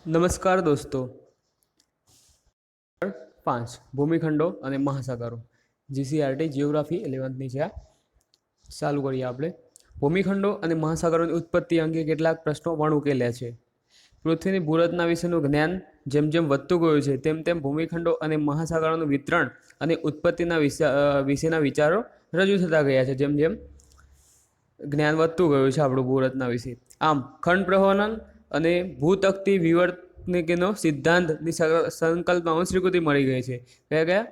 નમસ્કાર દોસ્તો. 5 ભૂમિખંડો અને મહાસાગરો જીસીઆરટી જીઓગ્રાફી 11th છે. ચાલુ કરીએ આપણે. ભૂમિખંડો અને મહાસાગરોની ઉત્પત્તિ અંગે કેટલાક પ્રશ્નો પણ ઉકેલ્યા છે. પૃથ્વીની ભૂરચના વિશેનું જ્ઞાન જેમ જેમ વધતું ગયું છે તેમ તેમ ભૂમિખંડો અને મહાસાગરોનું વિતરણ અને ઉત્પત્તિના વિશેના વિચારો રજૂ થતા ગયા છે. જેમ જેમ જ્ઞાન વધતું ગયું છે આપણું ભૂરચના વિશે. આમ ખંડ પ્રવહન અને ભૂતકતી વિવર્તનિકનો સિદ્ધાંતની સંકલ્પનામાં સ્વીકૃતિ મળી ગઈ છે. કયા કયા?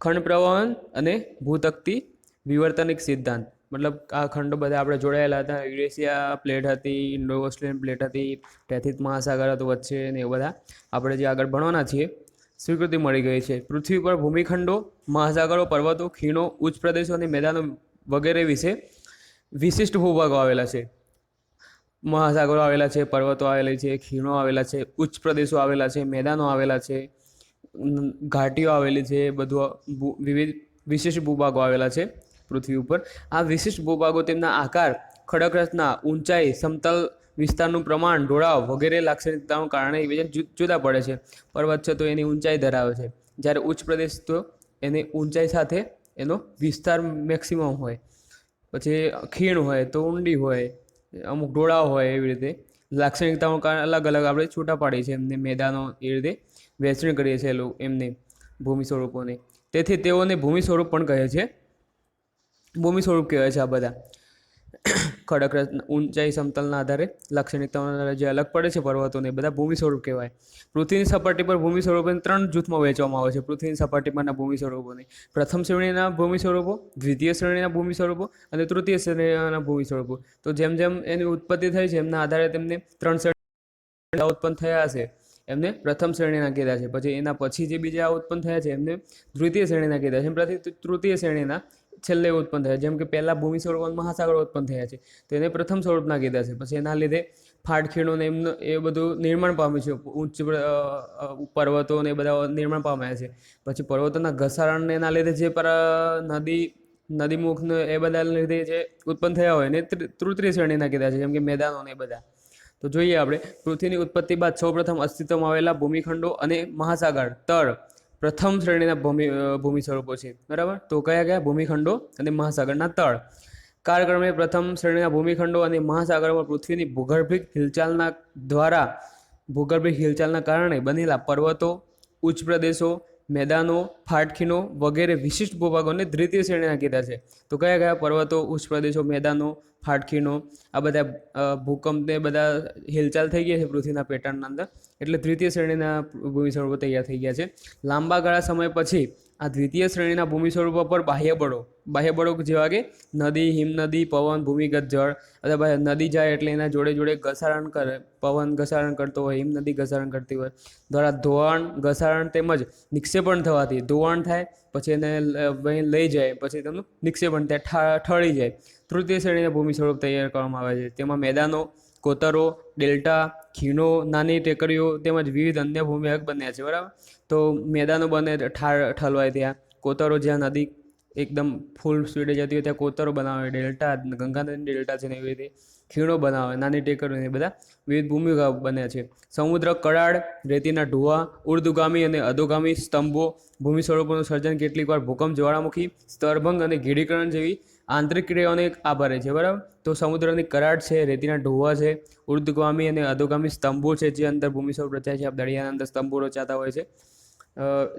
ખંડ પ્રવહન અને ભૂતકતી વિવર્તનિક સિદ્ધાંત. મતલબ આ ખંડો બધા આપણે જોડાયેલા હતા. યુરેશિયા પ્લેટ હતી, ઇન્ડો ઓસ્ટ્રેલિયન પ્લેટ હતી, ટેથિસ મહાસાગર હતો વચ્ચે, ને એ બધા આપણે જે આગળ ભણવાના છીએ સ્વીકૃતિ મળી ગઈ છે. પૃથ્વી પર ભૂમિખંડો, મહાસાગરો, પર્વતો, ખીણો, ઉચ્ચ પ્રદેશો અને મેદાનો વગેરે વિશે વિશિષ્ટ ભૂભાગો આવેલા છે. મહાસાગરો આવેલા છે, પર્વતો આવેલા છે, ખીણો આવેલા છે, ઉચ્ચ પ્રદેશો આવેલા છે, મેદાનો આવેલા છે, ઘાટીઓ આવેલી છે. બધું વિવિધ વિશિષ્ટ ભૂભાગો આવેલા છે પૃથ્વી ઉપર. આ વિશિષ્ટ ભૂભાગો તેમના આકાર, ખડક રચના, ઊંચાઈ, સમતલ વિસ્તારનું પ્રમાણ, ઢોળાવ વગેરે લાક્ષણિકતાઓને કારણે જુદા પડે છે. પર્વત છે તો એની ઊંચાઈ ધરાવે છે, જ્યારે ઉચ્ચ પ્રદેશ તો એની ઊંચાઈ સાથે એનો વિસ્તાર મેક્સિમમ હોય. પછી ખીણ હોય તો ઊંડી હોય, અમુક ઢોળાવ હોય. એવી રીતે લાક્ષણિકતાઓ અલગ અલગ આપણે છૂટા પાડીએ છીએ. એમને મેદાનો એ રીતે વહેંચણી કરીએ છીએ એમને ભૂમિ સ્વરૂપોને. તેથી તેઓને ભૂમિ સ્વરૂપ પણ કહે છે. ભૂમિ સ્વરૂપ કહેવાય છે આ બધા. ખડક ઊંચાઈ સમતલના આધારે લાક્ષણિકતાઓના જે અલગ પડે છે પર્વતોને, બધા ભૂમિ સ્વરૂપ કહેવાય. પૃથ્વીની સપાટી પર ભૂમિ સ્વરૂપોને 3 જૂથમાં વહેંચવામાં આવે છે. પૃથ્વીની સપાટી પરના ભૂમિ સ્વરૂપોને પ્રથમ શ્રેણીના ભૂમિ સ્વરૂપો, દ્વિતીય શ્રેણીના ભૂમિ સ્વરૂપો અને તૃતીય શ્રેણીના ભૂમિ સ્વરૂપો. તો જેમ જેમ એની ઉત્પત્તિ થઈ છે એમના આધારે તેમને 3 શ્રેણી ઉત્પન્ન થયા છે એમને પ્રથમ શ્રેણીના કીધા છે. પછી એના પછી જે બીજા ઉત્પન્ન થયા છે એમને દ્વિતીય શ્રેણીના કીધા છે. પછી તૃતીય શ્રેણીના છેલ્લે ઉત્પન્ન થયા. જેમ કે પહેલા ભૂમિ સ્વરૂપ મહાસાગરો ઉત્પન્ન થયા છે તો એને પ્રથમ સ્વરૂપના કીધા છે. પછી એના લીધે ફાટખીણોને એમનું એ બધું નિર્માણ પામ્યું છે. ઉચ્ચ પર્વતો ને એ બધા નિર્માણ પામ્યા છે. પછી પર્વતોના ઘસારણને એના લીધે જે નદીમુખને એ બધા લીધે જે ઉત્પન્ન થયા હોય ને તૃતીય શ્રેણીના કીધા છે, જેમ કે મેદાનો ને એ બધા. તો જોઈએ આપણે પૃથ્વીની ઉત્પત્તિ બાદ સૌપ્રથમ અસ્તિત્વમાં આવેલા ભૂમિખંડો અને મહાસાગર તળ પ્રથમ શ્રેણીના ભૂમિ સ્વરૂપો છે. બરાબર. તો કયા કયા? ભૂમિખંડો અને મહાસાગરના તળ. કાળક્રમે પ્રથમ શ્રેણીના ભૂમિખંડો અને મહાસાગરોમાં પૃથ્વીની ભૂગર્ભિક હિલચાલના કારણે બનેલા પર્વતો, ઉચ્ચ પ્રદેશો, મેદાનો, ફાટખીણો વગેરે વિશિષ્ટ ભૂભાગોને દ્વિતીય શ્રેણીના કીધા છે. તો કયા કયા? પર્વતો, ઉચ્ચ પ્રદેશો, મેદાનો, ફાટખીણો. આ બધા ભૂકંપને બધા હિલચાલ થઈ ગયા છે પૃથ્વીના પેટર્નના અંદર, એટલે દ્વિતીય શ્રેણીના ભૂમિ સ્વરૂપો તૈયાર થઈ ગયા છે. લાંબા ગાળા સમય પછી આ દ્વિતીય શ્રેણીના ભૂમિ સ્વરૂપો પર બાહ્ય બળો જેવા કે નદી, હિમનદી, પવન, ભૂમિગત જળ, અથવા નદી જાય એટલે એના જોડે જોડે ઘસારણ કરે, પવન ઘસારણ કરતો હોય, હિમનદી ઘસારણ કરતી હોય, દ્વારા ધોવાણ, ઘસારણ તેમજ નિક્ષેપણ થવાથી ધોવાણ થાય, પછી એને લઈ જાય, પછી તેમનું નિક્ષેપણ ત્યાં ઠળી જાય. તૃતીય શ્રેણીના ભૂમિ સ્વરૂપ તૈયાર કરવામાં આવે છે. તેમાં મેદાનો, કોતરો, ડેલ્ટા, ખીણો, નાની ટેકરીઓ તેમજ વિવિધ અન્ય ભૂમિભાગ બન્યા છે. બરાબર. તો મેદાનો બને ઠલવાય ત્યાં, કોતરો જ્યાં નદી એકદમ ફૂલ સ્પીડે જતી હોય ત્યાં કોતરો બનાવે, ડેલ્ટા ગંગા નદીની ડેલ્ટા છે ને એવી રીતે ખીણો બનાવે, નાની ટેકરીઓ, એ બધા વિવિધ ભૂમિભાગ બન્યા છે. સમુદ્ર કરાડ, રેતીના ઢોવા, ઉર્ધ્વગામી અને અધોગામી સ્તંભો, ભૂમિ સ્વરૂપોનું સર્જન કેટલીક વાર ભૂકંપ, જ્વાળામુખી, સ્તરભંગ અને ગીરીકરણ જેવી આંતરિક ક્રિયાઓને આભારે છે. બરાબર. તો સમુદ્રની કરાડ છે, રેતીના ઢોવા છે, ઉર્ધ્વગામી અને અધોગામી સ્તંભો છે જે અંદર ભૂમિ સ્વરૂપ રચાય છે. દરિયાના અંદર સ્તંભો રચાતા હોય છે.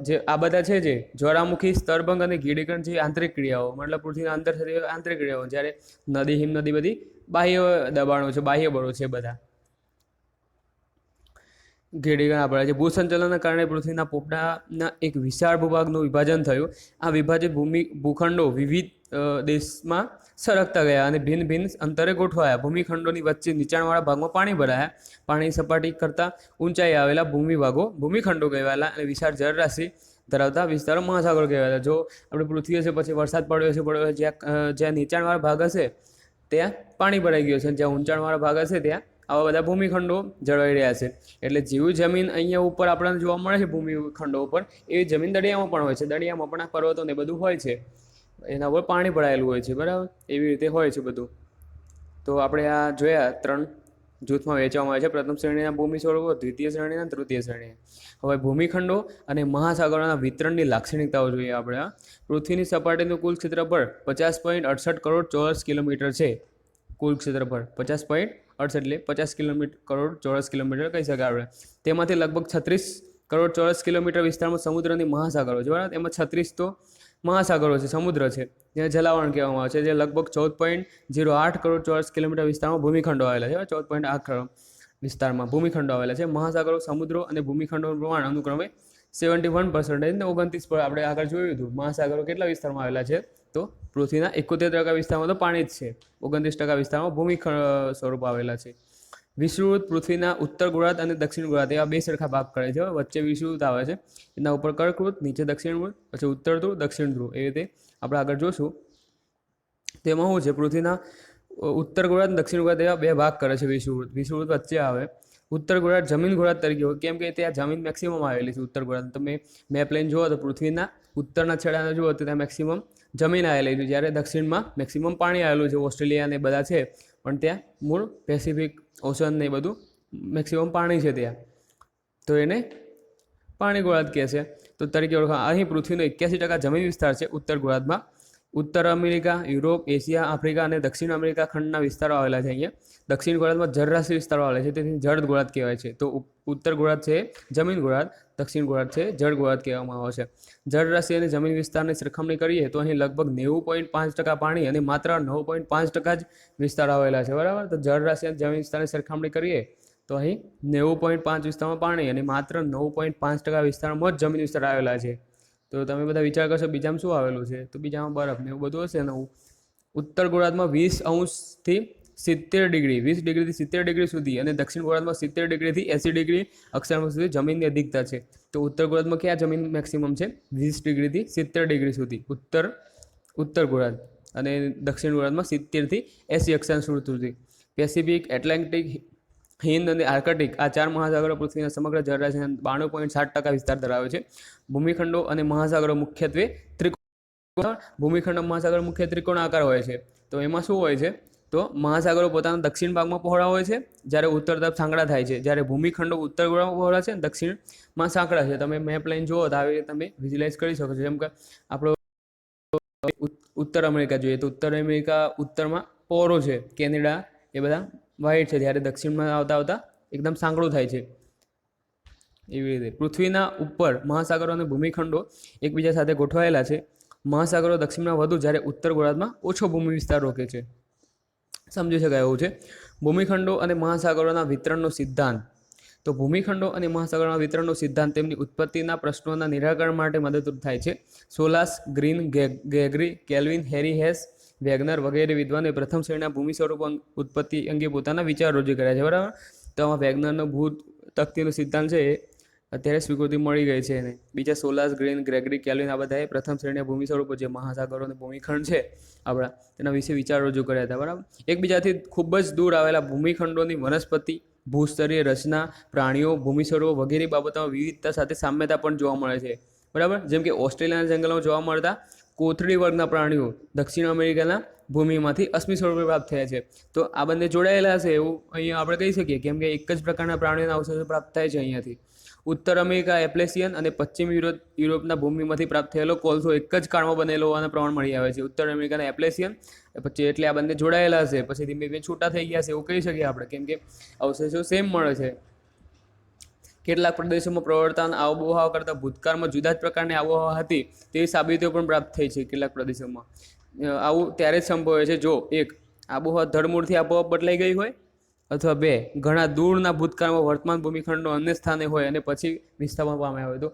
જે આ બધા છે જે જ્વાળામુખી, સ્તરભંગ અને ગીરીકરણ જેવી આંતરિક ક્રિયાઓ, મતલબ પૃથ્વીના અંદર થતી આંતરિક ક્રિયાઓ, જ્યારે નદી, હિમનદી બધી બાહ્ય દબાણો છે, બાહ્ય બળો છે બધા. ગીરીકરણ આપણે છે. ભૂસંચલનના કારણે પૃથ્વીના પોપડાના એક વિશાળ ભૂભાગનું વિભાજન થયું. આ વિભાજિત ભૂખંડો વિવિધ દેશમાં સરકતા ગયા અને ભિન્ન ભિન્ન અંતરે ગોઠવાયા. ભૂમિખંડોની વચ્ચે નીચાણવાળા ભાગમાં પાણી ભરાયા. પાણીની સપાટી કરતાં ઊંચાઈ આવેલા ભૂમિખંડો કહેવાયેલા અને વિશાળ જળરાશિ ધરાવતા વિસ્તારો મહાસાગરો કહેવાયેલા. જો આપણે પૃથ્વી હશે, પછી વરસાદ પડ્યો હશે, જ્યાં નીચાણવાળા ભાગ હશે ત્યાં પાણી ભરાઈ ગયું છે, જ્યાં ઊંચાણવાળા ભાગ હશે ત્યાં આવા બધા ભૂમિખંડો જળવાઈ રહ્યા છે. એટલે જેવી જમીન અહીંયા ઉપર આપણને જોવા મળે છે ભૂમિખંડો ઉપર, એવી જમીન દરિયામાં પણ હોય છે. દરિયામાં પણ આ પર્વતો ને બધું હોય છે, એના ઉપર પાણી ભરાયેલું હોય છે. બરાબર. એવી રીતે હોય છે બધું. તો આપણે આ જોયા 3 જૂથમાં વહેંચવામાં આવે છે. પ્રથમ શ્રેણીના ભૂમિ સ્વરૂપો, દ્વિતીય શ્રેણીના, તૃતીય શ્રેણી. હવે ભૂમિખંડો અને મહાસાગરોના વિતરણની લાક્ષણિકતાઓ જોઈએ આપણે. પૃથ્વીની સપાટીનું કુલ ક્ષેત્રફળ 50.68 કરોડ ચોરસ કિલોમીટર છે. કુલ ક્ષેત્રફળ 50.68 એટલે 50 કરોડ ચોરસ કિલોમીટર કહી શકાય આપણે. તેમાંથી લગભગ 36 કરોડ ચોરસ કિલોમીટર વિસ્તારમાં સમુદ્રની મહાસાગરો છે, બરાબર. એમાં 36 તો મહાસાગરો છે, સમુદ્ર છે, જેને જલાવરણ કહેવામાં આવે છે, જે લગભગ 14.08 કરોડ ચોરસ કિલોમીટર વિસ્તારમાં ભૂમિખંડો આવેલા છે. 14.8 કરોડ વિસ્તારમાં ભૂમિખંડો આવેલા છે. મહાસાગરો, સમુદ્રો અને ભૂમિખંડોનું પ્રમાણ અનુક્રમે 71% ને 29%. આપણે આગળ જોયું હતું મહાસાગરો કેટલા વિસ્તારમાં આવેલા છે, તો પૃથ્વીના 71% વિસ્તારમાં તો પાણી જ છે, 29% વિસ્તારમાં ભૂમિ સ્વરૂપ આવેલા છે. વિષુવવૃત્ત પૃથ્વીના ઉત્તર ગોળાર્ધ અને દક્ષિણ ગોળાર્ધ એવા બે સરખા ભાગ કરે છે. વચ્ચે વિષુવવૃત્ત આવે છે, એના ઉપર કર્કવૃત્ત, નીચે દક્ષિણ વૃત્ત, પછી ઉત્તર ધ્રુવ, દક્ષિણ ધ્રુવ, એ રીતે આપણે આગળ જોશું. તેમાં શું છે, પૃથ્વીના ઉત્તર ગોળાર્ધ, દક્ષિણ ગોળાર્ધ એવા બે ભાગ કરે છે વિષુવવૃત્ત. વિષુવવૃત્ત વચ્ચે આવે. ઉત્તર ગોળાર્ધ જમીન ગોળાર્ધ તરીકે હોય, કેમ કે ત્યાં જમીન મેક્સિમમ આવેલી છે. ઉત્તર ગોળાર્ધ તમે મેપ લઈને જુઓ તો પૃથ્વીના ઉત્તરના છેડાને જુઓ તો ત્યાં મેક્સિમમ જમીન આવેલી છે, જ્યારે દક્ષિણમાં મેક્સિમમ પાણી આવેલું છે. ઓસ્ટ્રેલિયા ને બધા છે, પણ ત્યાં મૂળ પેસિફિક ઓશન ને બધું મેક્સિમમ પાણી છે ત્યાં, તો એને પાણી ગોળાર્ધ કહે છે, તો તરીકે ઓળખા. અહીં પૃથ્વીનો 81% જમીન વિસ્તાર છે ઉત્તર ગોળાર્ધમાં. ઉત્તર અમેરિકા, યુરોપ, એશિયા, આફ્રિકા અને દક્ષિણ અમેરિકા ખંડના વિસ્તારો આવેલા છે. અહીંયા દક્ષિણ ગોળાર્ધમાં જળરાશિ વિસ્તારો આવેલા છે, તેથી જળ ગોળાર્ધ કહેવાય છે. તો ઉત્તર ગોળાર્ધ છે જમીન ગોળાર્ધ, દક્ષિણ ગોળાર્ધ છે જળ ગોળાર્ધ કહેવામાં આવે છે. જળરાશિ અને જમીન વિસ્તારની સરખામણી કરીએ તો અહીં લગભગ 90.5% પાણી અને માત્ર 9.5% જ વિસ્તાર આવેલા છે, બરાબર. તો જળરાશિ અને જમીન વિસ્તારની સરખામણી કરીએ તો અહીં 90.5 વિસ્તારમાં પાણી અને માત્ર 9.5% વિસ્તારમાં જ જમીન વિસ્તાર આવેલા છે. તો તમે બધા વિચાર કરશો બીજામાં શું આવેલું છે, તો બીજામાં બરફ ને એવું બધું હશે નવું. ઉત્તર ગોળાર્ધમાં 20°થી 70°, 20°થી 70° સુધી અને દક્ષિણ ગોળાર્ધમાં 70°થી 80° અક્ષાંશ સુધી જમીનની અધિકતા છે. તો ઉત્તર ગોળાર્ધમાં ક્યાં જમીન મેક્સિમમ છે, 20°થી 70° સુધી ઉત્તર ગોળાર્ધ, અને દક્ષિણ ગોળાર્ધમાં 70થી 80 અક્ષાંશ સુધી. પેસિફિક, એટલાન્ટિક, હિન્દ અને આર્કટિક આ 4 મહાસાગરો પૃથ્વીના સમગ્ર જળરાશિના 92.7% વિસ્તાર ધરાવે છે. ભૂમિખંડો અને મહાસાગરો મુખ્યત્વે ભૂમિખંડ મહાસાગરો મુખ્ય ત્રિકોણ આકાર હોય છે. તો એમાં શું હોય છે, તો મહાસાગરો પોતાના દક્ષિણ ભાગમાં પહોળા હોય છે, જ્યારે ઉત્તર તરફ સાંકડા થાય છે, જ્યારે ભૂમિખંડો ઉત્તર ગોળામાં પહોળા છે અને દક્ષિણમાં સાંકડા છે. તમે મેપ લાઈન જુઓ તો આવી રીતે તમે વિઝ્યુલાઇઝ કરી શકો છો. જેમ કે આપણો ઉત્તર અમેરિકા જોઈએ તો ઉત્તર અમેરિકા ઉત્તરમાં પહોળો છે, કેનેડા એ બધા વ્હાઇટ છે, જ્યારે દક્ષિણમાં આવતા આવતા એકદમ સાંકડું થાય છે. એવી રીતે પૃથ્વીના ઉપર મહાસાગરો અને ભૂમિખંડો એકબીજા સાથે ગોઠવાયેલા છે. મહાસાગરો દક્ષિણમાં વધુ, જ્યારે ઉત્તર ગોળાર્ધમાં ઓછો ભૂમિ વિસ્તાર રોકે છે. સમજી શકાય એવું છે. ભૂમિખંડો અને મહાસાગરોના વિતરણનો સિદ્ધાંત. તો ભૂમિખંડો અને મહાસાગરોના વિતરણનો સિદ્ધાંત તેમની ઉત્પત્તિના પ્રશ્નોના નિરાકરણ માટે મદદરૂપ થાય છે. સોલાસ, ગ્રીન, ગેગરી, કેલ્વિન, હેરી હેસ, વેગનર વગેરે વિદ્વાનોએ પ્રથમ શ્રેણીના ભૂમિ સ્વરૂપ ઉત્પત્તિ અંગે પોતાના વિચારો રજૂ કર્યા છે, બરાબર. તો આમાં વેગનરનો ભૂત તકતીનો સિદ્ધાંત છે એ અત્યારે સ્વીકૃતિ મળી ગઈ છે એને. બીજા સોલાસ, ગ્રીન, ગ્રેગરી, કેલ્વિન આ બધાએ પ્રથમ શ્રેણીના ભૂમિ સ્વરૂપો જે મહાસાગરો અને ભૂમિખંડ છે આપણા, તેના વિશે વિચારો રજૂ કર્યા હતા, બરાબર. એકબીજાથી ખૂબ જ દૂર આવેલા ભૂમિખંડોની વનસ્પતિ, ભૂસ્તરીય રચના, પ્રાણીઓ, ભૂમિ સ્વરૂપો વગેરે બાબતોમાં વિવિધતા સાથે સામ્યતા પણ જોવા મળે છે, બરાબર. જેમ કે ઓસ્ટ્રેલિયાના જંગલોમાં જોવા મળતા કોથળી વર્ગના પ્રાણીઓ દક્ષિણ અમેરિકાના ભૂમિમાંથી અશ્મિ સ્વરૂપે પ્રાપ્ત થયા છે. તો આ બંને જોડાયેલા છે એવું અહીંયા આપણે કહી શકીએ, કેમ કે એક જ પ્રકારના પ્રાણીઓના અવશેષો પ્રાપ્ત થાય છે અહીંયાથી. ઉત્તર અમેરિકા એપ્લેસિયન અને પશ્ચિમ યુરોપના ભૂમિમાંથી પ્રાપ્ત થયેલો કોલસો એક જ કાળમાં બનેલો હોવાના પ્રમાણ મળી આવે છે. ઉત્તર અમેરિકાના એપ્લેસિયન પછી એટલે આ બંને જોડાયેલા છે, પછી ધીમે ધીમે છૂટા થઈ ગયા છે એવું કહી શકીએ આપણે, કેમ કે અવશેષો સેમ મળે છે. કેટલાક પ્રદેશોમાં પ્રવર્તન આબોહવા કરતાં ભૂતકાળમાં જુદા જ પ્રકારની આબોહવા હતી તેવી સાબિતીઓ પણ પ્રાપ્ત થઈ છે કેટલાક પ્રદેશોમાં. આવું ત્યારે જ સંભવે છે જો એક આબોહવા ધરમૂળથી આપોઆપ બદલાઈ ગઈ હોય, અથવા બે ઘણા દૂરના ભૂતકાળમાં વર્તમાન ભૂમિખંડનો અન્ય સ્થાને હોય અને પછી વિસ્થાપન પામ્યા હોય. તો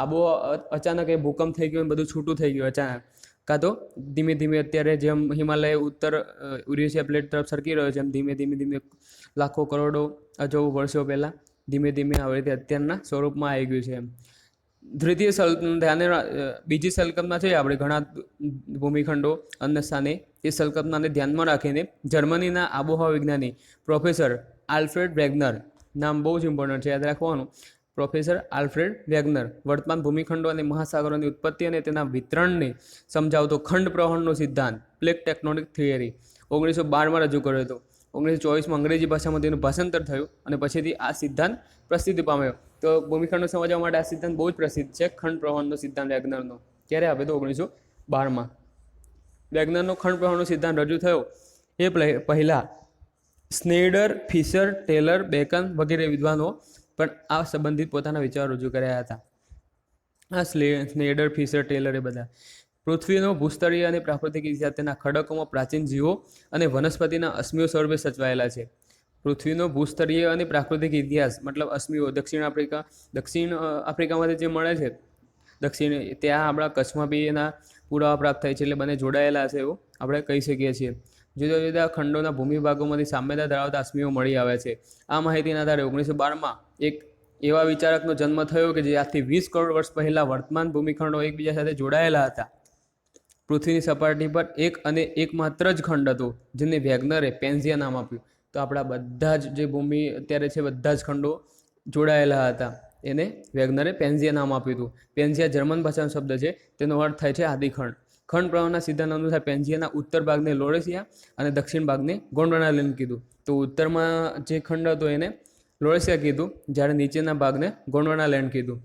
આબોહવા અચાનક એ ભૂકંપ થઈ ગયો, બધું છૂટું થઈ ગયું અચાનક, કાં તો ધીમે ધીમે અત્યારે જેમ હિમાલય ઉત્તર યુરેશિયા પ્લેટ તરફ સરકી રહ્યો છે એમ ધીમે ધીમે લાખો કરોડો અજબ વર્ષો પહેલાં ધીમે ધીમે આવી રીતે અત્યારના સ્વરૂપમાં આવી ગયું છે એમ. દ્વિતીય ધ્યાને બીજી સંકલ્પના છે આપણે ઘણા ભૂમિખંડો અન્ય સ્થાને, એ સંકલ્પનાને ધ્યાનમાં રાખીને જર્મનીના આબોહવા વિજ્ઞાની પ્રોફેસર આલ્ફ્રેડ વેગનર, નામ બહુ જ ઇમ્પોર્ટન્ટ છે યાદ રાખવાનું, પ્રોફેસર આલ્ફ્રેડ વેગનર વર્તમાન ભૂમિખંડો અને મહાસાગરોની ઉત્પત્તિ અને તેના વિતરણને સમજાવતો ખંડ પ્રવહણનો સિદ્ધાંત પ્લેટ ટેક્ટોનિક થિયરી 1912માં રજૂ કર્યો હતો. 1924માં અંગ્રેજી ભાષામાં તેનું ભાષાંતર થયું અને પછીથી આ સિદ્ધાંત પ્રસિદ્ધિ પામ્યો. તો ભૂમિખંડો સમજવા માટે આ સિદ્ધાંત બહુ જ પ્રસિદ્ધ છે. ખંડ પ્રવહનનો સિદ્ધાંત વેગનરનો ક્યારે આપ્યો તો 1912માં. વેગનરનો ખંડ પ્રવહનનો સિદ્ધાંત રજૂ થયો એ પહેલાં સ્નેડર, ફિશર, ટેલર, બેકન વગેરે વિદ્વાનો પણ આ સંબંધિત પોતાના વિચારો રજૂ કર્યા હતા. આ સ્નેડર, ફિશર, ટેલર એ બધા પૃથ્વીનો ભૂસ્તરીય અને પ્રાકૃતિક ઇતિહાસ તેના ખડકોમાં પ્રાચીન જીવો અને વનસ્પતિના અશ્મિઓ સ્વરૂપે સચવાયેલા છે. પૃથ્વીનો ભૂસ્તરીય અને પ્રાકૃતિક ઇતિહાસ મતલબ અશ્મિઓ દક્ષિણ આફ્રિકામાંથી જે મળે છે ત્યાં આપણા કચ્છમાં બી એના પુરાવા પ્રાપ્ત થાય છે, એટલે બંને જોડાયેલા છે એવું આપણે કહી શકીએ છીએ. જુદા જુદા ખંડોના ભૂમિભાગોમાંથી સામ્યતા ધરાવતા અશ્મિઓ મળી આવે છે. આ માહિતીના આધારે 1912માં એક એવા વિચારકનો જન્મ થયો કે જે આજથી 20 કરોડ વર્ષ પહેલાં વર્તમાન ભૂમિખંડો એકબીજા સાથે જોડાયેલા હતા. પૃથ્વીની સપાટી પર એક અને એકમાત્ર જ ખંડ હતો જેને વેગનરે પેન્ઝિયા નામ આપ્યું. તો આપણા બધા જ જે ભૂમિ અત્યારે છે બધા જ ખંડો જોડાયેલા હતા, એને વેગનરે પેન્ઝિયા નામ આપ્યું હતું. પેન્ઝિયા જર્મન ભાષાનો શબ્દ છે, તેનો અર્થ થાય છે આદિખંડ. ખંડ પ્રવાહના સિદ્ધાંત અનુસાર પેન્ઝિયાના ઉત્તર ભાગને લોરેશિયા અને દક્ષિણ ભાગને ગોંડવાનાલેન્ડ કીધું. તો ઉત્તરમાં જે ખંડ હતો એને લોરેશિયા કીધું, જ્યારે નીચેના ભાગને ગોંડવાનાલેન્ડ કીધું.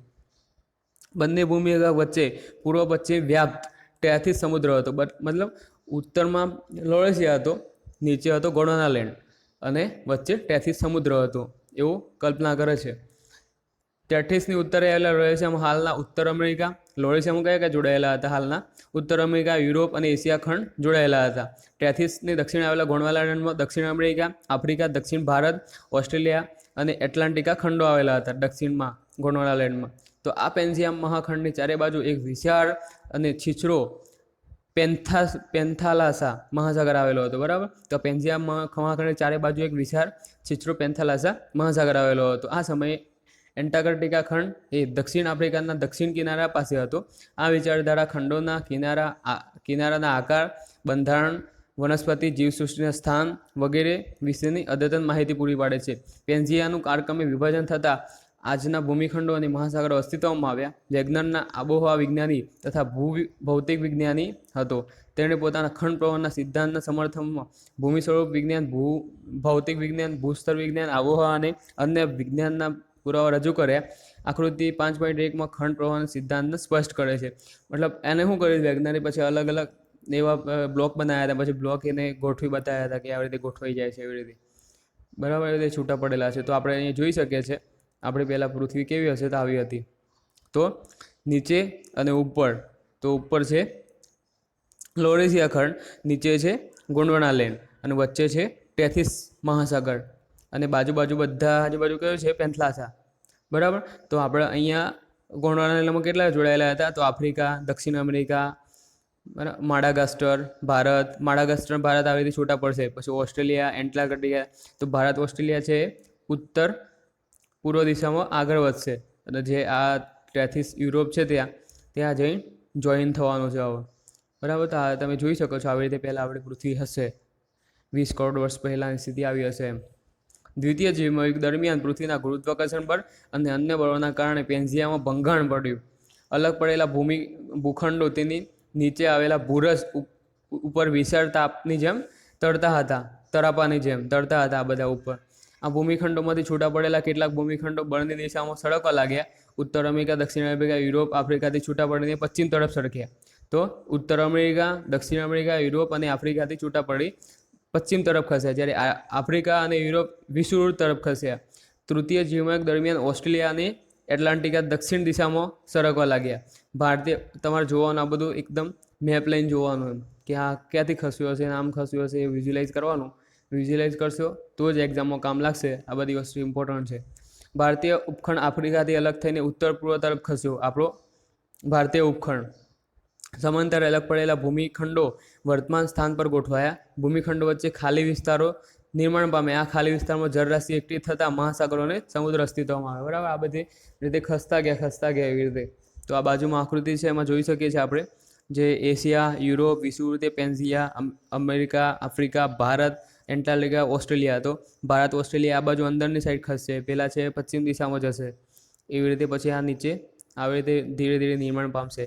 બંને ભૂમિભાગ વચ્ચે પૂર્વ પશ્ચિમ વ્યાપ્ત 33 સમુદ્ર હતો. મતલબ ઉત્તરમાં લોરેશિયા હતો, નીચે હતો ગોંડવાનાલેન્ડ અને વચ્ચે 33 સમુદ્ર હતો એવું કલ્પના કરે છે. 33ની ઉત્તરે આવેલા લોરેશિયામાં હાલના ઉત્તર અમેરિકા, લોરેશિયામાં કયા કયા જોડાયેલા હતા? હાલના ઉત્તર અમેરિકા, યુરોપ અને એશિયા ખંડ જોડાયેલા હતા. 33ની દક્ષિણ આવેલા ગોંડવાનાલેન્ડમાં દક્ષિણ અમેરિકા, આફ્રિકા, દક્ષિણ ભારત, ઓસ્ટ્રેલિયા અને એટલાન્ટિકા ખંડો આવેલા હતા દક્ષિણમાં ગોંડવાનાલેન્ડમાં. તો આ પેન્ઝિયા મહાખંડની ચારે બાજુ એક વિશાળ અને છીછરો પેન્થાલાસા મહાસાગર આવેલો હતો. બરાબર, તો પેન્ઝિયા મહાખંડની ચારે બાજુ એક વિશાળ છીછરો પેન્થાલાસા મહાસાગર આવેલો હતો. આ સમયે એન્ટાર્કટિકા ખંડ એ દક્ષિણ આફ્રિકાના દક્ષિણ કિનારા પાસે હતો. આ વિચારધારા ખંડોના કિનારાના આકાર, બંધારણ, વનસ્પતિ જીવસૃષ્ટિના સ્થાન વગેરે વિશેની અદ્યતન માહિતી પૂરી પાડે છે. પેન્ઝિયાનું કાળક્રમે વિભાજન થતાં આજના ભૂમિખંડો અને મહાસાગરો અસ્તિત્વમાં આવ્યા. વેગનરના આબોહવા વિજ્ઞાની તથા ભૌતિક વિજ્ઞાની હતો. તેણે પોતાના ખંડ પ્રવહનના સિદ્ધાંતના સમર્થનમાં ભૂમિ સ્વરૂપ વિજ્ઞાન, ભૌતિક વિજ્ઞાન, ભૂસ્તર વિજ્ઞાન, આબોહવા અને અન્ય વિજ્ઞાનના પુરાવા રજૂ કર્યા. આકૃતિ 5.1માં ખંડ પ્રવહન સિદ્ધાંતને સ્પષ્ટ કરે છે. મતલબ એને શું કર્યું વેગનરે? પછી અલગ અલગ એવા બ્લોક બનાવ્યા હતા, પછી બ્લોક એને ગોઠવી બતાવ્યા હતા કે આવી રીતે ગોઠવાઈ જાય છે, એવી રીતે બરાબર એવી રીતે છૂટા પડેલા છે. તો આપણે અહીંયા જોઈ શકીએ છીએ આપણે પહેલાં પૃથ્વી કેવી હશે તો આવી હતી. તો નીચે અને ઉપર, તો ઉપર છે લોરેશિયા ખંડ, નીચે છે ગોંડવાનાલેન્ડ અને વચ્ચે છે 33 મહાસાગર અને બાજુ બધા આજુબાજુ કયો છે? પેન્થાલાસા. બરાબર, તો આપણે અહીંયા ગોંડવાનાલેન્ડમાં કેટલા જોડાયેલા હતા? તો આફ્રિકા, દક્ષિણ અમેરિકા, માડાગાસ્કર, માડાગાસ્કર ભારત આવી રીતે છૂટા પડશે. પછી ઓસ્ટ્રેલિયા, એન્ટાર્કટિકા. તો ભારત ઓસ્ટ્રેલિયા છે ઉત્તર પૂર્વ દિશામાં આગળ વધશે અને જે આ 33 યુરોપ છે ત્યાં જઈને જોઈન થવાનું છે હવે. બરાબર, તો તમે જોઈ શકો છો આવી રીતે પહેલાં આપણી પૃથ્વી હશે 20 કરોડ વર્ષ પહેલાંની સ્થિતિ આવી હશે એમ. દ્વિતીય જીવમહાયુદ્ધ દરમિયાન પૃથ્વીના ગુરુત્વાકર્ષણ બળ અને અન્ય બળોના કારણે પેન્ઝિયામાં ભંગાણ પડ્યું. અલગ પડેલા ભૂખંડો તેની નીચે આવેલા ભૂરસ ઉપર વિશાળ તાપની જેમ તરતા હતા, તરાપાની જેમ તરતા હતા આ બધા ઉપર. આ ભૂમિખંડોમાંથી છૂટા પડેલા કેટલાક ભૂમિખંડો બળની દિશામાં સળગવા લાગ્યા. ઉત્તર અમેરિકા, દક્ષિણ અમેરિકા, યુરોપ, આફ્રિકાથી છૂટા પડીને પશ્ચિમ તરફ સરક્યા. તો ઉત્તર અમેરિકા, દક્ષિણ અમેરિકા, યુરોપ અને આફ્રિકાથી છૂટા પડી પશ્ચિમ તરફ ખસ્યા, જ્યારે આફ્રિકા અને યુરોપ વિષુવવૃત્ત તરફ ખસ્યા. તૃતીય જીવમહાયુદ્ધ દરમિયાન ઓસ્ટ્રેલિયા અને એટલાન્ટિકા દક્ષિણ દિશામાં સરકવા લાગ્યા. ભારતીય તમારે જોવાનું આ બધું એકદમ મેપ લઈને જોવાનું એમ કે આ ક્યાંથી ખસ્યું હશે, આમ ખસ્યું હશે, એ વિઝ્યુલાઇઝ કરવાનું. વિઝ્યુલાઇઝ કરશો તો જ એક્ઝામમાં કામ લાગશે. આ બધી વસ્તુ ઇમ્પોર્ટન્ટ છે. ભારતીય ઉપખંડ આફ્રિકાથી અલગ થઈને ઉત્તર પૂર્વ તરફ ખસ્યો. આપણો ભારતીય ઉપખંડ સમાંતર અલગ પડેલા ભૂમિખંડો વર્તમાન સ્થાન પર ગોઠવાયા. ભૂમિખંડો વચ્ચે ખાલી વિસ્તારો નિર્માણ પામે. આ ખાલી વિસ્તારમાં જળરાશિ એકઠી થતાં મહાસાગરોને સમુદ્ર અસ્તિત્વમાં આવે. બરાબર, આ બધી રીતે ખસતા ગયા એવી રીતે. તો આ બાજુમાં આકૃતિ છે, એમાં જોઈ શકીએ છીએ આપણે જે એશિયા, યુરોપ, વિષુવવૃત્ત, Pangaea, America, Africa, Bharat, Antarctica, Australia. તો ભારત ઓસ્ટ્રેલિયા આ બાજુ અંદરની સાઈડ ખસશે, પહેલાં છે પશ્ચિમ દિશામાં જશે, એવી રીતે પછી આ નીચે આવી રીતે ધીરે ધીરે નિર્માણ પામશે.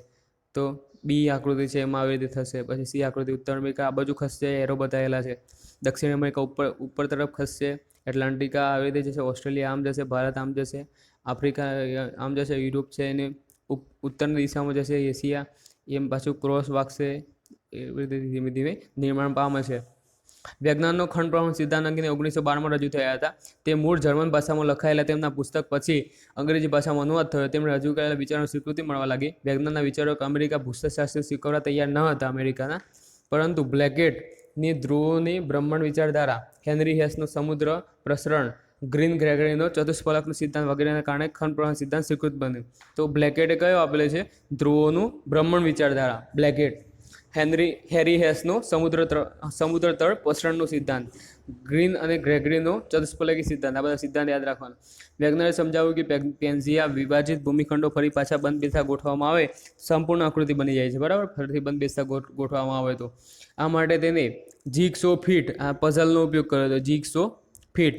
તો બી આકૃતિ છે એમાં આવી રીતે થશે. પછી સી આકૃતિ ઉત્તર અમેરિકા આ બાજુ ખસશે, એરો બતાવેલા છે. દક્ષિણ અમેરિકા ઉપર તરફ ખસશે, એટલાન્ટિકા આવી રીતે જશે, ઓસ્ટ્રેલિયા આમ જશે, ભારત આમ જશે, આફ્રિકા આમ જશે, યુરોપ છે એને ઉત્તરની દિશામાં જશે, એશિયા એમ પાછું ક્રોસ વાગશે, એવી રીતે ધીમે ધીમે નિર્માણ પામે છે. વિજ્ઞાનનો ખંડ પ્રવાહ સિદ્ધાંત અંગે 1912માં રજૂ થયા હતા. તે મૂળ જર્મન ભાષામાં લખાયેલા તેમના પુસ્તક પછી અંગ્રેજી ભાષામાં અનુવાદ થયો. તેમણે રજૂ કરેલા વિચારોની સ્વીકૃતિ મળવા લાગી. વિજ્ઞાનના વિચારકો અમેરિકા ભૂસ્તરશાસ્ત્ર સ્વીકારવા તૈયાર ન હતા અમેરિકાના, પરંતુ બ્લેકેટની ધ્રુવોની બ્રહ્માંડ વિચારધારા, હેનરી હેસનું સમુદ્ર પ્રસરણ, ગ્રીન ગ્રેગરીનો ચતુષ્ફલકનો સિદ્ધાંત વગેરેના કારણે ખંડ પ્રવાહ સિદ્ધાંત સ્વીકૃત બન્યો. તો બ્લેકેટે કયો આપેલો છે? ધ્રુવોનું બ્રહ્માંડ વિચારધારા, બ્લેકેટ. હેરી હેસનો સમુદ્ર તળ પ્રસરણનો સિદ્ધાંત, ગ્રીન અને ગ્રેગરીનો ચતુષ્ફલકી સિદ્ધાંત. આ બધા સિદ્ધાંત યાદ રાખવાના. વૈજ્ઞાનિકે સમજાવ્યું કે પેન્ઝિયા વિભાજિત ભૂમિખંડો ફરી પાછા બંધ બેસતા ગોઠવવામાં આવે સંપૂર્ણ આકૃતિ બની જાય છે, બરાબર. ફરીથી બંધ બેસતા ગોઠવવામાં આવે તો આ માટે તેને જીગસો ફીટ આ પઝલનો ઉપયોગ કર્યો હતો. જીગસો ફીટ.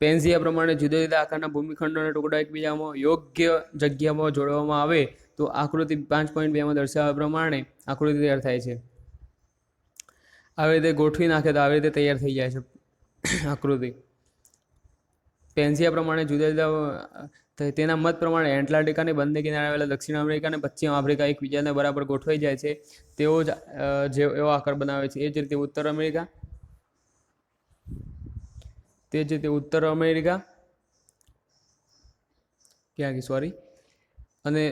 પેન્ઝિયા પ્રમાણે જુદા જુદા આકારના ભૂમિખંડોના ટુકડા એકબીજામાં યોગ્ય જગ્યામાં જોડવામાં આવે તો આકૃતિ 5.2માં દર્શાવ્યા પ્રમાણે આકૃતિ તૈયાર થાય છે. આવી રીતે ગોઠવી નાખે તો આવી રીતે તૈયાર થઈ જાય છે આકૃતિ. પેન્ઝિયા પ્રમાણે જુદા જુદા તેના મત પ્રમાણે એટલાન્ટિકાની બંને કિનારે આવેલા દક્ષિણ અમેરિકા અને પશ્ચિમ આફ્રિકા એકબીજાને બરાબર ગોઠવાઈ જાય છે. તેઓ જ એવો આકાર બનાવે છે. એ જ રીતે ઉત્તર અમેરિકા અને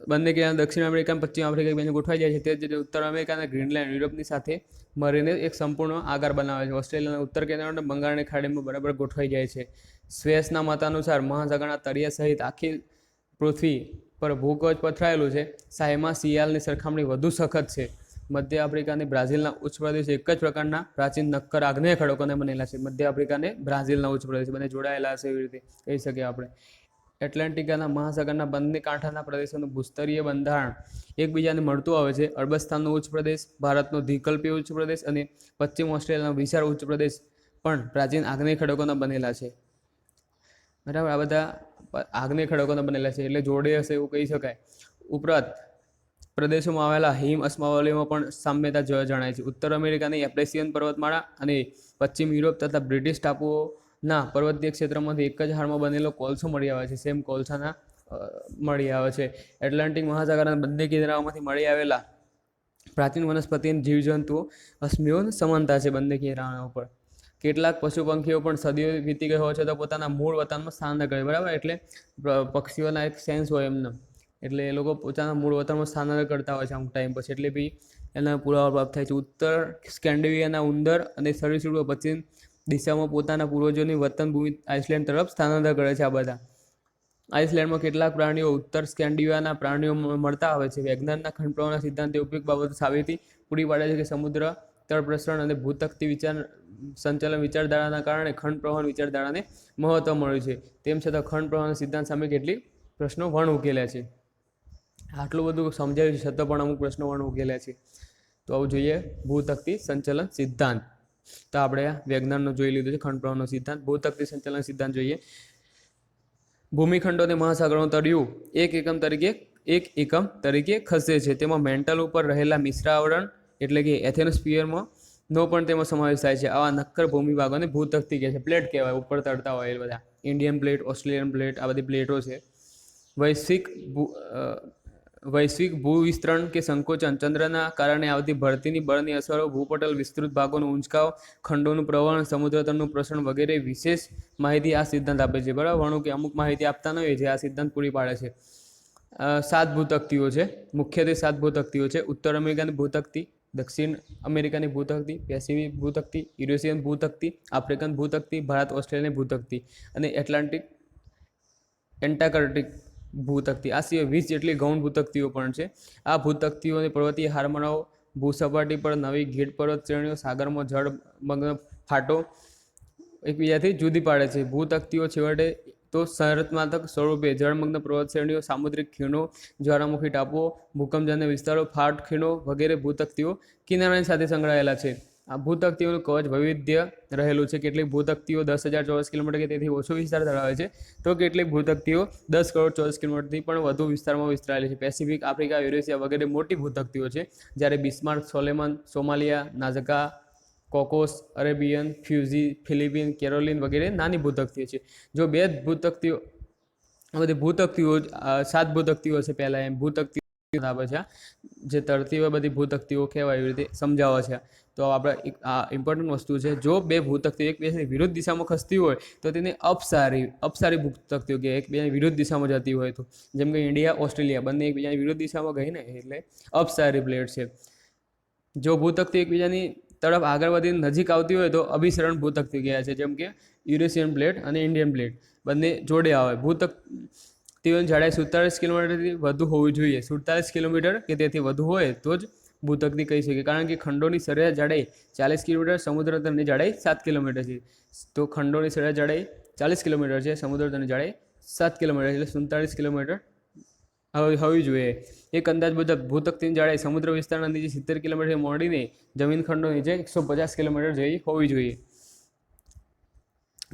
બંને કિનારે દક્ષિણ અમેરિકા અને પશ્ચિમ આફ્રિકા એકબીજાને ગોઠવાઈ જાય છે. તે જ રીતે ઉત્તર અમેરિકા અને ગ્રીનલેન્ડ યુરોપની સાથે મળીને એક સંપૂર્ણ આકાર બનાવે છે. ઓસ્ટ્રેલિયાના ઉત્તર કિનારે બંગાળની ખાડીમાં બરાબર ગોઠવાઈ જાય છે. સ્વેસના મતાનુસાર મહાસાગરના તળિયા સહિત આખી પૃથ્વી પર ભૂકવચ પથરાયેલું છે. સાયમા સિયાલની સરખામણી વધુ સખત છે. મધ્ય આફ્રિકા અને બ્રાઝિલના ઉચ્ચ પ્રદેશ એક જ પ્રકારના પ્રાચીન નક્કર આગ્નેય ખડકોને બનેલા છે. મધ્ય આફ્રિકા અને બ્રાઝિલના ઉચ્ચ પ્રદેશ બંને જોડાયેલા હશે, એવી રીતે કહી શકીએ આપણે. એટલાન્ટિકાના મહાસાગરના બંને કાંઠાના પ્રદેશોનું ભૂસ્તરીય બંધારણ એકબીજાને મળતું આવે છે. અરબસ્તાનનો ઉચ્ચ પ્રદેશ, ભારતનો દ્વિકલ્પીય ઉચ્ચ પ્રદેશ અને પશ્ચિમ ઓસ્ટ્રેલિયાનો વિશાળ ઉચ્ચ પ્રદેશ પણ પ્રાચીન આગ્નેય ખડકોના બનેલા છે, બરાબર. આ બધા આગ્નેય ખડકોના બનેલા છે એટલે જોડે હશે એવું કહી શકાય. ઉપરાંત પ્રદેશોમાં આવેલા હિમ અસ્માવલીમાં પણ સામ્યતા જણાય છે. ઉત્તર અમેરિકાની એપ્રેશિયન પર્વતમાળા અને પશ્ચિમ યુરોપ તથા બ્રિટિશ ટાપુઓના પર્વતીય ક્ષેત્રમાંથી એક જ હારમાં બનેલો કોલસો મળી આવે છે. સેમ કોલસાના મળી આવે છે. એટલાન્ટિક મહાસાગરના બંને કિનારાઓમાંથી મળી આવેલા પ્રાચીન વનસ્પતિ અને જીવજંતુઓ અસ્મિઓની સમાનતા છે બંને કિનારાઓ ઉપર. કેટલાક પશુ પંખીઓ પણ સદીઓ વીતી ગઈ હોય છે તો પોતાના મૂળ વતનમાં સ્થાન ન કરે, બરાબર. એટલે પક્ષીઓના એક સેન્સ હોય એમને, એટલે એ લોકો પોતાના મૂળ વતનમાં સ્થાનાંતર કરતા હોય છે અમુક ટાઈમ પછી, એટલે બી એના પુરાવા પ્રાપ્ત થાય છે. ઉત્તર સ્કેન્ડિનેવિયાના ઉંદર અને સરીસૃપો પશ્ચિમ દિશામાં પોતાના પૂર્વજોની વતન ભૂમિ આઇસલેન્ડ તરફ સ્થાનાંતર કરે છે. આ બધા આઇસલેન્ડમાં કેટલાક પ્રાણીઓ ઉત્તર સ્કેન્ડિનેવિયાના પ્રાણીઓ મળતા આવે છે. વિજ્ઞાનના ખંડ પ્રવાહના સિદ્ધાંતે ઉપયોગ બાબતો સાબિતી પૂરી પાડે છે કે સમુદ્ર તળ પ્રસરણ અને ભૂતકતી સંચાલન વિચારધારાના કારણે ખંડ પ્રવાહ વિચારધારાને મહત્વ મળ્યું છે. તેમ છતાં ખંડ પ્રવાહના સિદ્ધાંત સામે કેટલીક પ્રશ્નો વણ ઉકેલ્યા છે. આટલું બધું સમજાવ્યું છે છતાં પણ અમુક પ્રશ્નો વણ ઉકેલ્યા છે. તો આવું જોઈએ ભૂતકતી સંચાલન સિદ્ધાંત. તો આપણે વિજ્ઞાનનો જોઈ લીધું છે ખંડ પ્રવાહનો સિદ્ધાંત. ભૂતકતી સંચાલન સિદ્ધાંત જોઈએ. ભૂમિખંડો અને મહાસાગરોનું તળિયું એક એકમ તરીકે ખસે છે. તેમાં મેન્ટલ ઉપર રહેલા મિશ્ર આવરણ એટલે કે એથેનોસ્ફિયરમાં નો પણ તેમાં સમાવેશ થાય છે. આવા નક્કર ભૂમિભાગોને ભૂતકતી કહે છે. પ્લેટ કહેવાય, ઉપર તરતા હોય એ બધા. ઇન્ડિયન પ્લેટ, ઓસ્ટ્રેલિયન પ્લેટ, આ બધી પ્લેટો છે. વૈશ્વિક ભૂવિસ્તરણ કે સંકોચન, ચંદ્રના કારણે આવતી ભરતીની બળની અસરો, ભૂપટલ વિસ્તૃત ભાગોનું ઊંચકાવ, ખંડોનું પ્રવહન, સમુદ્રતળનું પ્રસરણ વગેરે વિશેષ માહિતી આ સિદ્ધાંત આપે છે, બરાબર. વણું કે અમુક માહિતી આપતા ન હોય જે આ સિદ્ધાંત પૂરી પાડે છે. 7 ભૂતકતીઓ છે, મુખ્યત્વે 7 ભૂતકતીઓ છે. ઉત્તર અમેરિકાની ભૂતકતી, દક્ષિણ અમેરિકાની ભૂતકતી, પેસિફિક ભૂતકતી, યુરેશિયન ભૂતકતી, આફ્રિકન ભૂતકતી, ભારત ઓસ્ટ્રેલિયાની ભૂતકતી અને એન્ટાર્કટિક ભૂતકતી. આ સિવાય 20 જેટલી ગૌણ ભૂતકતીઓ પણ છે. આ ભૂતકતીઓની પર્વતીય હારમાળાઓ, ભૂસપાટી પર નવી ગીટ પર્વત શ્રેણીઓ, સાગરમાં જળમગ્ન ફાટો એકબીજાથી જુદી પાડે છે. ભૂતકતીઓ છેવટે તો સંરચનાત્મક સ્વરૂપે જળમગ્ન પર્વત શ્રેણીઓ, સામુદ્રિક ખીણો, જ્વાળામુખી ટાપુઓ, ભૂકંપજન્ય વિસ્તારો, ફાટ ખીણો વગેરે ભૂતકતીઓ કિનારાની સાથે સંકળાયેલા છે. આ ભૂતકતીઓનું કવચ વૈવિધ્ય રહેલું છે. કેટલીક ભૂતકતીઓ 10,000 ચોરસ કિલોમીટર કે તેથી ઓછો વિસ્તાર ધરાવે છે, તો કેટલીક ભૂતકતીઓ 10 કરોડ ચોરસ કિલોમીટરથી પણ વધુ વિસ્તારમાં વિસ્તરાયેલી છે. પેસિફિક, આફ્રિકા, યુરેશિયા વગેરે મોટી ભૂતકતીઓ છે, જ્યારે Bismarck, Solomon, Somalia, Nazca, કોકોસ, Arabian, ફ્યુઝી, ફિલિપિન, Caroline વગેરે નાની ભૂતકતીઓ છે. જો બે ભૂતકતીઓ આ બધી ભૂતકતીઓ 7 ભૂતકતીઓ છે. પહેલાં એમ ભૂતકતીઓ આવે છે જે તરતી હોય બધી ભૂતકતીઓ કહેવાય, એવી રીતે સમજાવે છે. તો આપણે આ ઇમ્પોર્ટન્ટ વસ્તુ છે. જો બે ભૂતકતીઓ એકબીજાની વિરુદ્ધ દિશામાં ખસતી હોય તો તેને અપસારી ભૂતકતીઓ કે એકબીજાની વિરુદ્ધ દિશામાં જતી હોય તો, જેમ કે ઇન્ડિયા ઓસ્ટ્રેલિયા બંને એકબીજાની વિરુદ્ધ દિશામાં ગઈ ને એટલે અપસારી પ્લેટ છે. જો ભૂતકતીઓ એકબીજાની તરફ આગળ વધીને નજીક આવતી હોય તો અભિસરણ ભૂતકતીઓ કહેવાય છે. જેમ કે યુરેશિયન પ્લેટ અને ઇન્ડિયન પ્લેટ બંને જોડે આવે. ભૂતકતીઓની જાડાઈ 47 કિલોમીટરથી વધુ હોવી જોઈએ. 47 કિલોમીટર કે તેથી વધુ હોય તો જ ભૂતકતી કહી શકીએ, કારણ કે ખંડોની સરેરાશ જાડાઈ 40 કિલોમીટર, સમુદ્ર તલની જાડાઈ 7 કિલોમીટર છે. તો ખંડોની સરેરાશ જાડાઈ 40 કિલોમીટર છે, સમુદ્ર તલની જાડાઈ 7 કિલોમીટર એટલે 47 કિલોમીટર હોવી જોઈએ. એક અંદાજ મુજબ ભૂતકતીની જાડાઈ સમુદ્ર વિસ્તારના નીચે 70 કિલોમીટરથી મોડીને જમીન ખંડો નીચે 150 કિલોમીટર જેવી હોવી જોઈએ.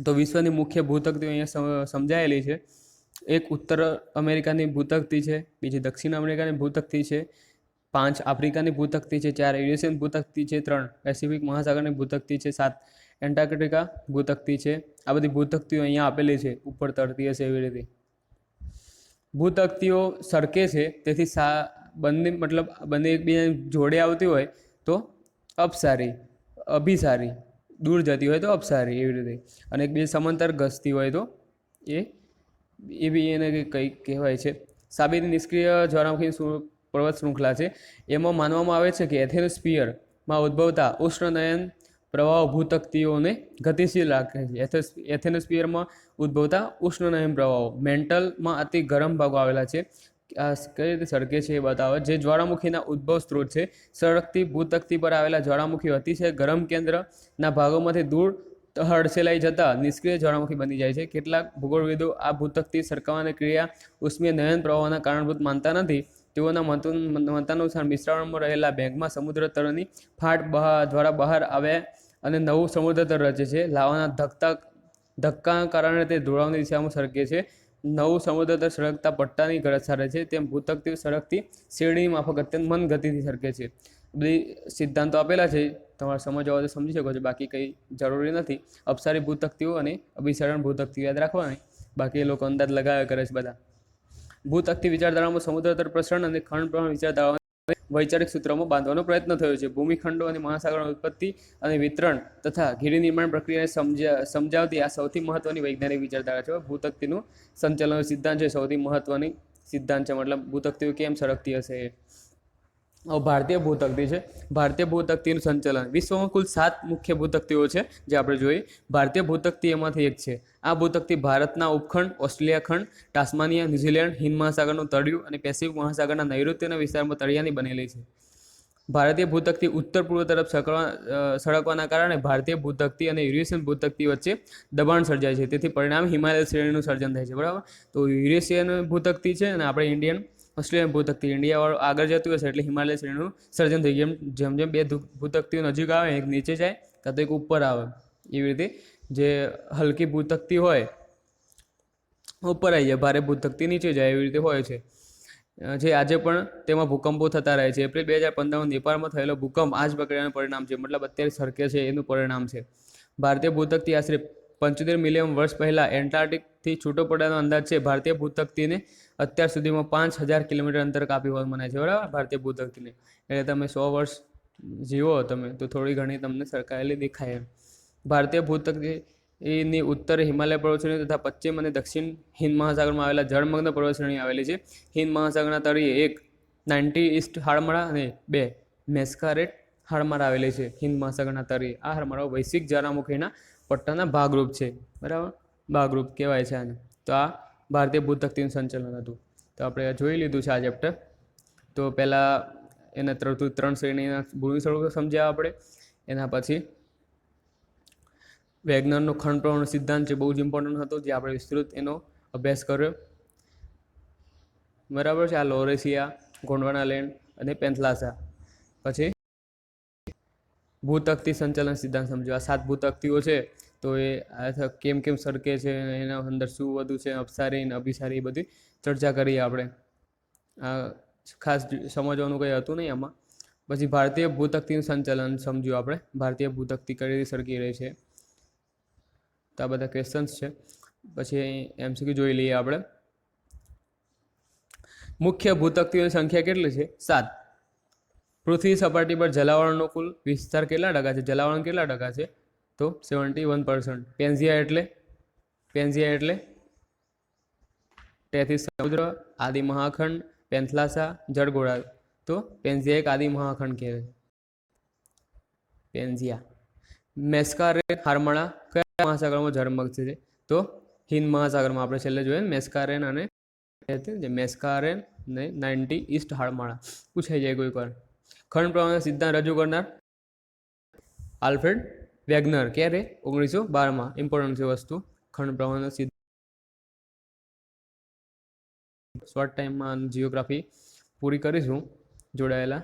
તો વિશ્વની મુખ્ય ભૂતકતીઓ અહીંયા સમજાયેલી છે. એક ઉત્તર અમેરિકાની ભૂતકતી છે, બીજી દક્ષિણ અમેરિકાની ભૂતકતી છે, 5 આફ્રિકાની ભૂતકતી છે, 4 યુરેશિયન ભૂતકતી છે, 3 પેસિફિક મહાસાગરની ભૂતકતી છે, 7 એન્ટાર્કટિકા ભૂતકતી છે. આ બધી ભૂતકતીઓ અહીંયા આપેલી છે, ઉપર તરતી હશે એવી રીતે. ભૂતકતીઓ સરકે છે, તેથી બંને એકબીજાની જોડે આવતી હોય તો અભિસારી, દૂર જતી હોય તો અપસારી એવી રીતે, અને એકબીજા સમાંતર ઘસતી હોય તો એ બી એને કંઈક કહેવાય છે. સાબિત નિષ્ક્રિય જ્વાળામુખી પર્વત શૃંખલા છે. એમાં માનવામાં આવે છે કે એથેનોસ્ફિયરમાં ઉદ્ભવતા ઉષ્ણનયન પ્રવાહો ભૂતકતીઓને ગતિશીલ રાખે છે. એથેનોસ્ફિયરમાં ઉદ્ભવતા ઉષ્ણનયન પ્રવાહો મેન્ટલમાં અતિ ગરમ ભાગો આવેલા છે. કઈ રીતે સળગે છે એ બતાવે. જે જ્વાળામુખીના ઉદ્ભવ સ્ત્રોત છે. સળગતી ભૂતકતી પર આવેલા જ્વાળામુખી અતિશય ગરમ કેન્દ્રના ભાગોમાંથી દૂર હડસેલાઈ જતા નિષ્ક્રિય જ્વાળામુખી બની જાય છે. કેટલાક ભૂગોળવિદો આ ભૂતકતી સરકાવવાની ક્રિયા ઉષ્મીય નયન પ્રવાહોના કારણભૂત માનતા નથી. તેઓના મતાનુસાર મિશ્રણમાં રહેલા બેગમાં સમુદ્ર તળની ફાટ દ્વારા બહાર આવે અને નવું સમુદ્ર તળ રચે છે. લાવાના ધક્કાના કારણે તે ઢોળાવની દિશામાં સરકે છે. નવું સમુદ્ર તળ સળગતા પટ્ટાની ગરજ છે. તેમ ભૂતકતીઓ સળગતી શેરડીની માફક અત્યંત મંદ ગતિથી સરકે છે. બધી સિદ્ધાંતો આપેલા છે, તમારે સમજવા હોય તો સમજી શકો છો, બાકી કંઈ જરૂરી નથી. અપસારી ભૂતકતીઓ અને અભિસરણ ભૂતકતીઓ યાદ રાખવાની, બાકી એ લોકો અંદાજ લગાવ્યા કરે છે બધા. ભૂતકતી વિચારધારામાં સમુદ્ર તળ પ્રસરણ અને ખંડ પ્રમાણ વિચારધારાઓને વૈચારિક સૂત્રોમાં બાંધવાનો પ્રયત્ન થયો છે. ભૂમિખંડો અને મહાસાગરોની ઉત્પત્તિ અને વિતરણ તથા ગીરી નિર્માણ પ્રક્રિયાને સમજાવતી આ સૌથી મહત્વની વૈજ્ઞાનિક વિચારધારા છે. ભૂતકતીનું સંચાલન સિદ્ધાંત છે, સૌથી મહત્વની સિદ્ધાંત છે, મતલબ ભૂતકતીઓ કેમ સળગતી હશે. ભારતીય ભૂતકતી છે. ભારતીય ભૂતકતીનું સંચાલન. વિશ્વમાં કુલ 7 મુખ્ય ભૂતકતીઓ છે જે આપણે જોઈએ. ભારતીય ભૂતકતી એમાંથી એક છે. આ ભૂતકતી ભારતના ઉપખંડ, ઓસ્ટ્રેલિયા ખંડ, ટાસ્માનિયા, ન્યૂઝીલેન્ડ, હિન્દ મહાસાગરનું તળિયું અને પેસિફિક મહાસાગરના નૈઋત્યના વિસ્તારમાં તળિયાની બનેલી છે. ભારતીય ભૂતકતી ઉત્તર પૂર્વ તરફ સળગવાના કારણે ભારતીય ભૂતકતી અને યુરેશિયન ભૂતકતી વચ્ચે દબાણ સર્જાય છે. તેથી પરિણામે હિમાલય શ્રેણીનું સર્જન થાય છે. બરાબર. તો યુરેશિયન ભૂતકતી છે અને આપણે ઇન્ડિયન ઓસ્ટ્રેલિયન ભૂતકતી, ઇન્ડિયાવાળું આગળ જતું હશે એટલે હિમાલય શ્રેણીનું સર્જન થઈ ગયું. જેમ જેમ બે ભૂતકતીઓ નજીક આવે, એક નીચે જાય કાં તો એક ઉપર આવે, એવી રીતે જે હલકી ભૂતકતી હોય ઉપર આવી જાય, ભારે ભૂતકતી નીચે જાય, એવી રીતે હોય છે. જે આજે પણ તેમાં ભૂકંપો થતા રહે છે. એપ્રિલ 2015 નેપાળમાં થયેલો ભૂકંપ આ જ પ્રક્રિયાનું પરિણામ છે, મતલબ અત્યારે સરકે છે એનું પરિણામ છે. ભારતીય ભૂતકતી આશરે 75 મિલિયન વર્ષ પહેલાં એન્ટાર્કટિકથી છૂટો પડવાનો અંદાજ છે. ભારતીય ભૂતકતીને અત્યાર સુધીમાં 5000 કિલોમીટર અંતર કાપી હોવાનું મનાય છે. બરાબર. ભારતીય ભૂતકતીને એટલે તમે 100 વર્ષ જીવો તમે તો થોડી ઘણી તમને સરકાયેલી દેખાય. ભારતીય ભૂતકતીની ઉત્તરે હિમાલય પર્વતશ્રેણી તથા પશ્ચિમ અને દક્ષિણ હિન્દ મહાસાગરમાં આવેલા જળમગ્ન પર્વતશ્રેણી આવેલી છે. હિન્દ મહાસાગરના તળિયે 1 90 ઈસ્ટ હાડમાળા અને 2 મેસ્કારેટ હાડમાળા આવેલી છે. હિન્દ મહાસાગરના તળિયે આ હાડમાળાઓ વૈશ્વિક જ્વાળામુખીના પટ્ટાના ભાગરૂપ છે. બરાબર. ભાગરૂપ કહેવાય છે આને. તો આ ભારતીય ભૂતકતીનું સંચાલન હતું. તો આપણે જોઈ લીધું છે આ ચેપ્ટર. તો પહેલાં એના 3 શ્રેણીના ભૂમિ સ્વરૂપો સમજ્યા આપણે. એના પછી વેગનરનો ખંડ પ્રમાણનો સિદ્ધાંત છે, બહુ જ ઇમ્પોર્ટન્ટ હતો, જે આપણે વિસ્તૃત એનો અભ્યાસ કર્યો. બરાબર છે. આ લોરેશિયા, ગોંડવાના લેન્ડ અને પેન્થલાસા. પછી ભૂતકતી સંચાલન સિદ્ધાંત સમજો. આ 7 ભૂતકતીઓ છે તો એ કેમ કેમ સરકે છે, એના અંદર શું વધુ છે, અપસારી અને અભિસારી, એ બધી ચર્ચા કરીએ આપણે. ખાસ સમજવાનું કંઈ હતું નહીં આમાં. પછી ભારતીય ભૂતકતીનું સંચાલન સમજ્યું આપણે. ભારતીય ભૂતકતી કઈ રીતે સરકી રહી છે, તો આ બધા ક્વેશ્ચન્સ છે. પછી MCQ જોઈ લઈએ આપણે. મુખ્ય ભૂતકતીઓની સંખ્યા કેટલી છે? 7. પૃથ્વી સપાટી પર જલાવરણનો કુલ વિસ્તાર કેટલા ટકા છે? જલાવરણ કેટલા ટકા છે? તો 71%. પેન્ઝિયા એટલે ટેથીસ સમુદ્ર, આદિ મહાખંડ, પેન્થલાસા, જળગોળા. તો પેન્ઝિયા એક આદિ મહાખંડ કહેવાય. પેન્ઝિયા. મેસ્કારેન હારમાળા કયા મહાસાગરમાં ઝરમર્ગે છે? તો હિન્દ મહાસાગરમાં. આપણે છેલ્લે જોઈએ ને મેસ્કારેન અને મેસ્કારેન ને 90 ઈસ્ટ હારમાળા પૂછાઈ જાય કોઈ વાર. ખંડ પ્રવાહના સિદ્ધાંત રજૂ કરનાર આલ્ફ્રેડ વેગનર. ક્યારે? 1912માં. ઇમ્પોર્ટન્ટ છે વસ્તુ. ખંડ પ્રવાહનો સિદ્ધાંત. શોર્ટ ટાઈમમાં જિયોગ્રાફી પૂરી કરીશું જોડાયેલા.